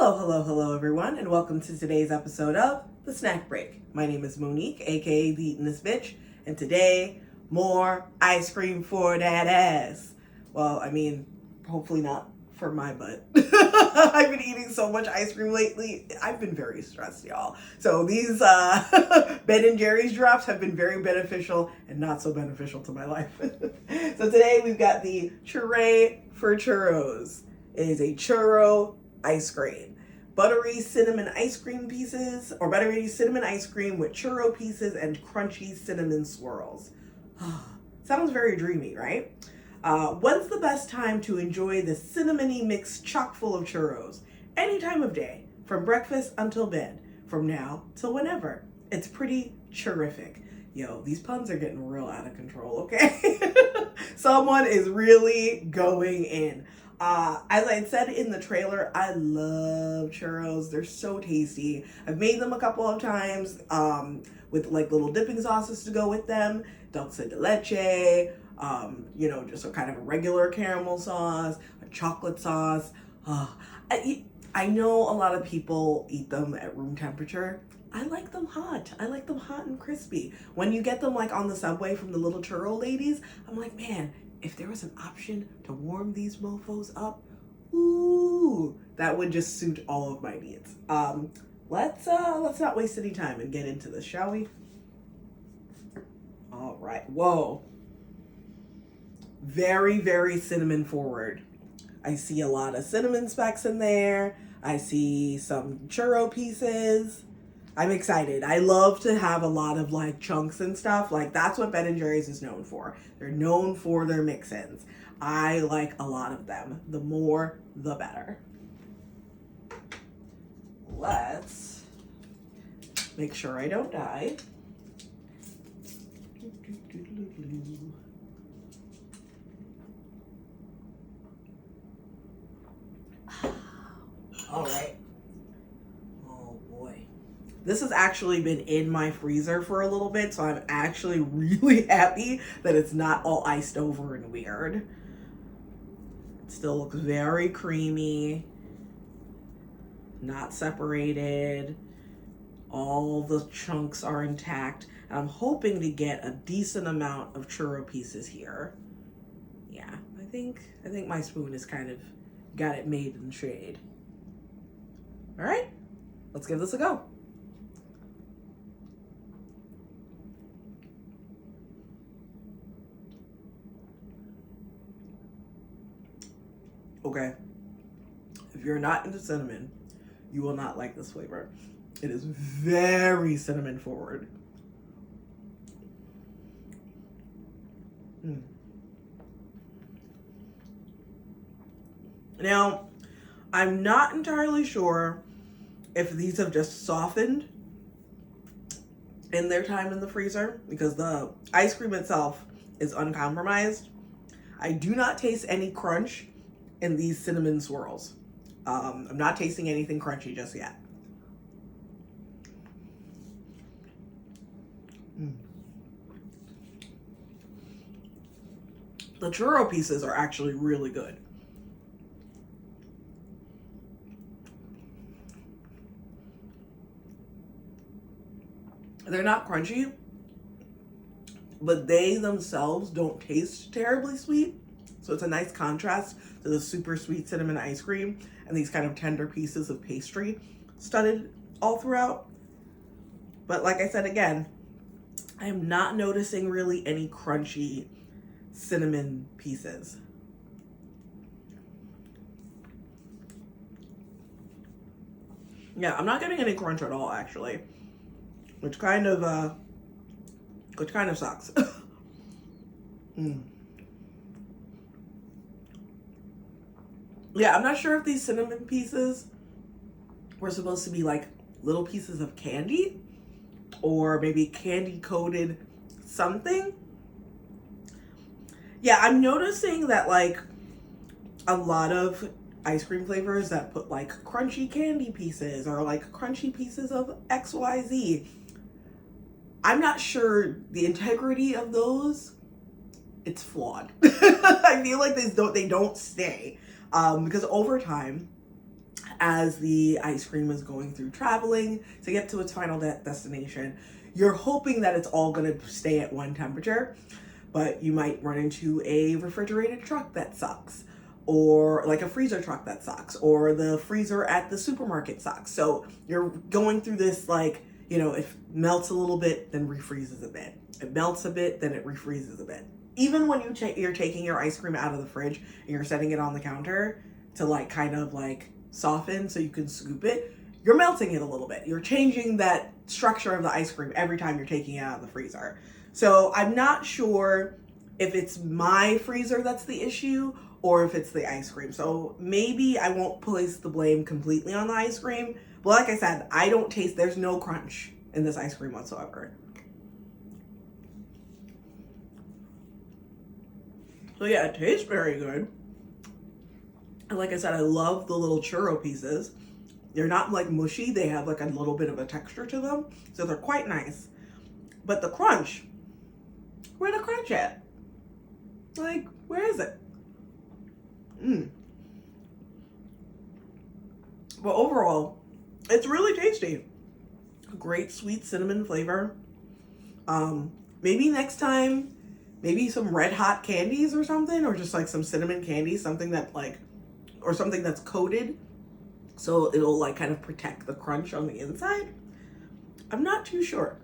Hello, everyone, and welcome to today's episode of The Snack Break. My name is Monique, aka The Eatin' This Bitch, and today, more ice cream for that ass. Well, I mean, hopefully not for my butt. I've been eating so much ice cream lately. I've been very stressed, y'all. So these Ben and Jerry's drops have been very beneficial and not so beneficial to my life. So today we've got the Churray for churros. It is a churro ice cream. Buttery cinnamon ice cream pieces, or buttery cinnamon ice cream with churro pieces and crunchy cinnamon swirls. Sounds very dreamy, right? When's the best time to enjoy the cinnamony mix chock full of churros? Any time of day, from breakfast until bed, from now till whenever. It's pretty churrific. Yo, these puns are getting real out of control, okay? Someone is really going in. As I said in the trailer, I love churros. They're so tasty. I've made them a couple of times with like little dipping sauces to go with them. Dulce de leche, just a kind of a regular caramel sauce, a chocolate sauce. I know a lot of people eat them at room temperature. I like them hot. I like them hot and crispy. When you get them like on the subway from the little churro ladies, I'm like, man, if there was an option to warm these mofos up, ooh, that would just suit all of my needs. Let's not waste any time and get into this, shall we? All right. Whoa. Very, very cinnamon forward. I see a lot of cinnamon specks in there. I see some churro pieces. I'm excited. I love to have a lot of like chunks and stuff. Like that's what Ben and Jerry's is known for. They're known for their mix-ins. I like a lot of them. The more, the better. Let's make sure I don't die. All right. Oh boy. This has actually been in my freezer for a little bit, so I'm actually really happy that it's not all iced over and weird. It still looks very creamy, not separated. All the chunks are intact. And I'm hoping to get a decent amount of churro pieces here. Yeah, I think my spoon has kind of got it made in shade. All right, let's give this a go. Okay, if you're not into cinnamon, you will not like this flavor. It is very cinnamon forward. Now, I'm not entirely sure if these have just softened in their time in the freezer because the ice cream itself is uncompromised. I do not taste any crunch in these cinnamon swirls. I'm not tasting anything crunchy just yet. The churro pieces are actually really good. They're not crunchy, but they themselves don't taste terribly sweet. So it's a nice contrast to the super sweet cinnamon ice cream and these kind of tender pieces of pastry studded all throughout. But like I said again, I am not noticing really any crunchy cinnamon pieces. Yeah, I'm not getting any crunch at all actually, which kind of sucks. Yeah, I'm not sure if these cinnamon pieces were supposed to be like little pieces of candy or maybe candy coated something. Yeah, I'm noticing that like a lot of ice cream flavors that put like crunchy candy pieces or like crunchy pieces of XYZ. I'm not sure the integrity of those. It's flawed. I feel like they don't stay because over time as the ice cream is going through traveling to get to its final destination. You're hoping that it's all going to stay at one temperature, but you might run into a refrigerated truck that sucks, or like a freezer truck that sucks, or the freezer at the supermarket sucks. So you're going through this, like, you know, it melts a little bit, then refreezes a bit. It melts a bit, then it refreezes a bit. Even when you're taking your ice cream out of the fridge and you're setting it on the counter to like kind of like soften so you can scoop it, you're melting it a little bit. You're changing that structure of the ice cream every time you're taking it out of the freezer. So I'm not sure if it's my freezer that's the issue or if it's the ice cream. So maybe I won't place the blame completely on the ice cream. But like I said, there's no crunch in this ice cream whatsoever. So yeah, it tastes very good. And like I said, I love the little churro pieces. They're not like mushy. They have like a little bit of a texture to them. So they're quite nice. But the crunch, where's the crunch at? Like, where is it? But overall, it's really tasty. Great sweet cinnamon flavor. Maybe next time, maybe some red hot candies or something, or just like some cinnamon candy, something that like, or something that's coated so it'll like kind of protect the crunch on the inside. I'm not too sure.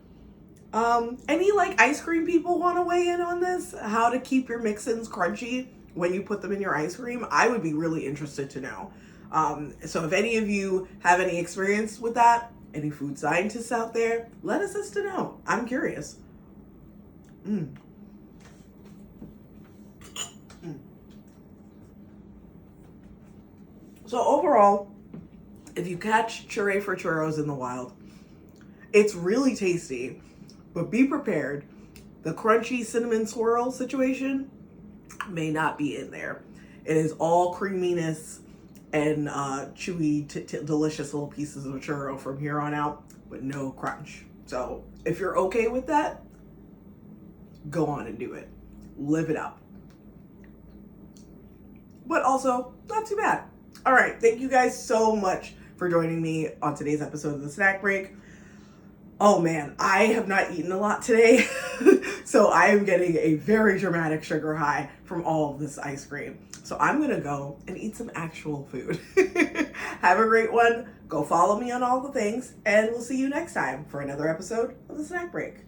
Any like ice cream people want to weigh in on this? How to keep your mix-ins crunchy when you put them in your ice cream? I would be really interested to know. So if any of you have any experience with that, any food scientists out there, let us know. I'm curious. So overall, if you catch Churray for churros in the wild, it's really tasty, but be prepared. The crunchy cinnamon swirl situation may not be in there. It is all creaminess and chewy, delicious little pieces of churro from here on out, but no crunch. So if you're okay with that, go on and do it. Live it up. But also, not too bad. All right, thank you guys so much for joining me on today's episode of The Snack Break. Oh man, I have not eaten a lot today, so I am getting a very dramatic sugar high from all of this ice cream. So I'm gonna go and eat some actual food. Have a great one. Go follow me on all the things, and we'll see you next time for another episode of The Snack Break.